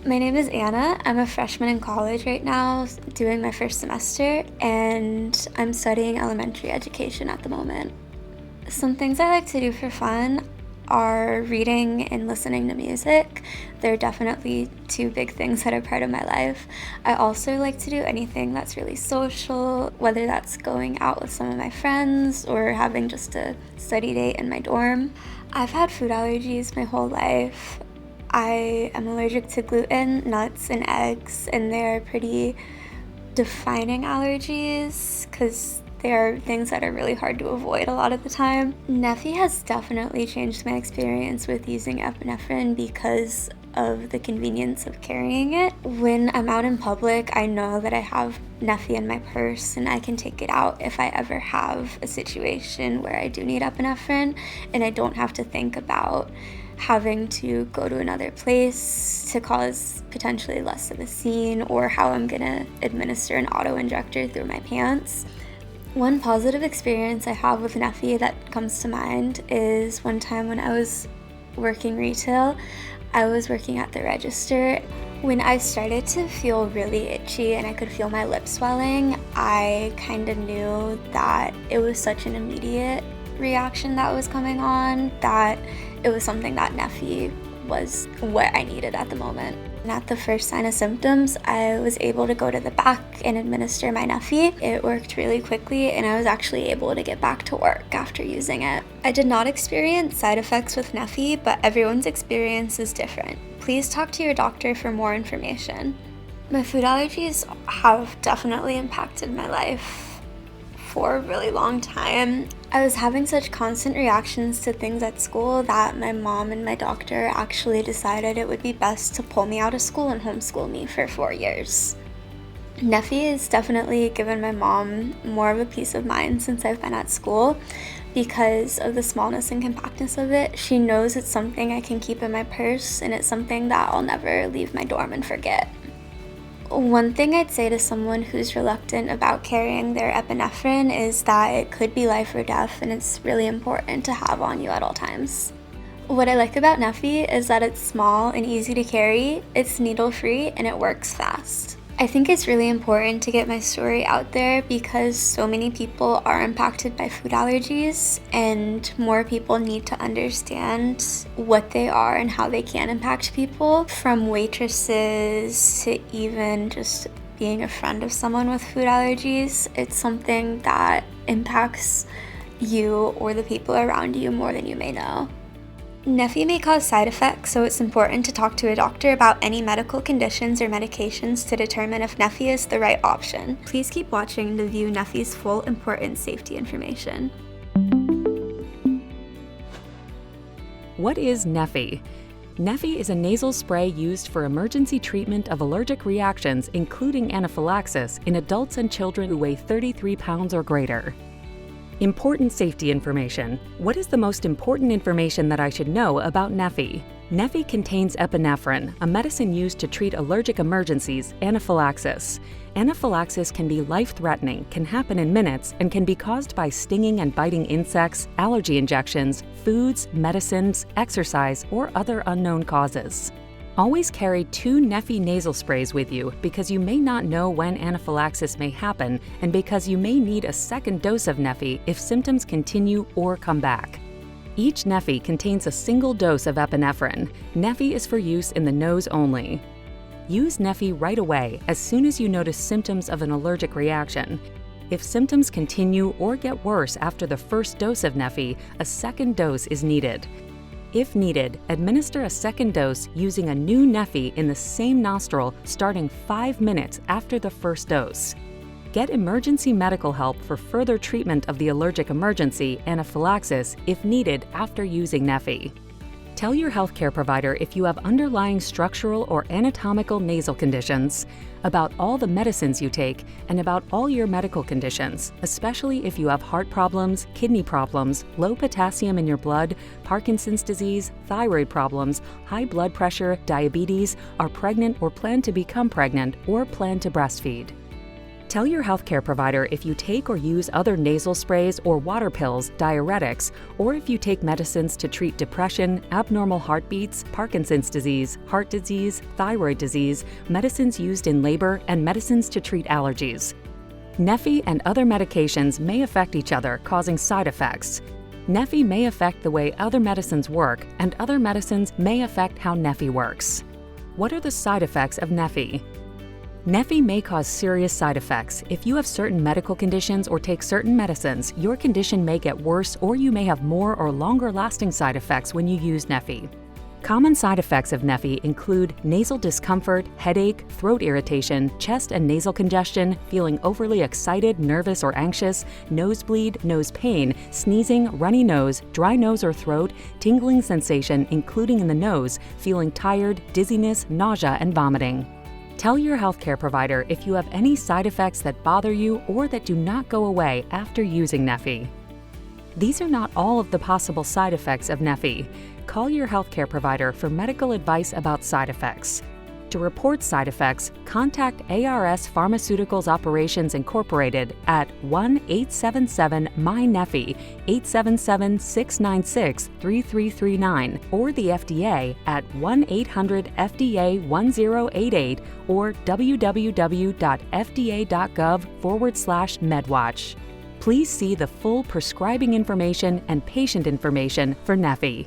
My name is Anna. I'm a freshman in college right now, doing my first semester, and I'm studying elementary education at the moment. Some things I like to do for fun are reading and listening to music. They're definitely two big things that are part of my life. I also like to do anything that's really social, whether that's going out with some of my friends or having just a study date in my dorm. I've had food allergies my whole life. I am allergic to gluten, nuts, and eggs, and they're pretty defining allergies because they are things that are really hard to avoid a lot of the time. Neffy has definitely changed my experience with using epinephrine because of the convenience of carrying it. When I'm out in public, I know that I have neffy in my purse and I can take it out if I ever have a situation where I do need epinephrine, and I don't have to think about having to go to another place to cause potentially less of a scene, or how I'm gonna administer an auto-injector through my pants. One positive experience I have with neffy that comes to mind is one time when I was working retail. I was working at the register. When I started to feel really itchy and I could feel my lips swelling, I kind of knew that it was such an immediate reaction that was coming on that it was something that neffy was what I needed at the moment. And at the first sign of symptoms, I was able to go to the back and administer my neffy. It worked really quickly and I was actually able to get back to work after using it. I did not experience side effects with neffy, but everyone's experience is different. Please talk to your doctor for more information. My food allergies have definitely impacted my life for a really long time. I was having such constant reactions to things at school that my mom and my doctor actually decided it would be best to pull me out of school and homeschool me for 4 years. Neffy has definitely given my mom more of a peace of mind since I've been at school because of the smallness and compactness of it. She knows it's something I can keep in my purse and it's something that I'll never leave my dorm and forget. One thing I'd say to someone who's reluctant about carrying their epinephrine is that it could be life or death, and it's really important to have on you at all times. What I like about neffy is that it's small and easy to carry, it's needle-free, and it works fast. I think it's really important to get my story out there because so many people are impacted by food allergies, and more people need to understand what they are and how they can impact people, from waitresses to even just being a friend of someone with food allergies. It's something that impacts you or the people around you more than you may know. Neffy may cause side effects, so it's important to talk to a doctor about any medical conditions or medications to determine if neffy is the right option. Please keep watching to view neffy's full important safety information. What is neffy? Neffy is a nasal spray used for emergency treatment of allergic reactions, including anaphylaxis, in adults and children who weigh 33 pounds or greater. Important safety information. What is the most important information that I should know about neffy? Neffy contains epinephrine, a medicine used to treat allergic emergencies, anaphylaxis. Anaphylaxis can be life-threatening, can happen in minutes, and can be caused by stinging and biting insects, allergy injections, foods, medicines, exercise, or other unknown causes. Always carry 2 neffy nasal sprays with you because you may not know when anaphylaxis may happen and because you may need a second dose of neffy if symptoms continue or come back. Each neffy contains a single dose of epinephrine. Neffy is for use in the nose only. Use neffy right away as soon as you notice symptoms of an allergic reaction. If symptoms continue or get worse after the first dose of neffy, a second dose is needed. If needed, administer a second dose using a new neffy in the same nostril starting 5 minutes after the first dose. Get emergency medical help for further treatment of the allergic emergency, anaphylaxis, if needed after using neffy. Tell your healthcare provider if you have underlying structural or anatomical nasal conditions, about all the medicines you take, and about all your medical conditions, especially if you have heart problems, kidney problems, low potassium in your blood, Parkinson's disease, thyroid problems, high blood pressure, diabetes, are pregnant or plan to become pregnant, or plan to breastfeed. Tell your healthcare provider if you take or use other nasal sprays or water pills, diuretics, or if you take medicines to treat depression, abnormal heartbeats, Parkinson's disease, heart disease, thyroid disease, medicines used in labor, and medicines to treat allergies. neffy and other medications may affect each other, causing side effects. neffy may affect the way other medicines work, and other medicines may affect how neffy works. What are the side effects of neffy? neffy may cause serious side effects. If you have certain medical conditions or take certain medicines, your condition may get worse or you may have more or longer-lasting side effects when you use neffy. Common side effects of neffy include nasal discomfort, headache, throat irritation, chest and nasal congestion, feeling overly excited, nervous, or anxious, nosebleed, nose pain, sneezing, runny nose, dry nose or throat, tingling sensation including in the nose, feeling tired, dizziness, nausea, and vomiting. Tell your healthcare provider if you have any side effects that bother you or that do not go away after using neffy. These are not all of the possible side effects of neffy. Call your healthcare provider for medical advice about side effects. To report side effects, contact ARS Pharmaceuticals Operations Incorporated at 1-877-MY-NEFFY, 877-696-3339, or the FDA at 1-800-FDA-1088 or www.fda.gov/medwatch. Please see the full prescribing information and patient information for neffy.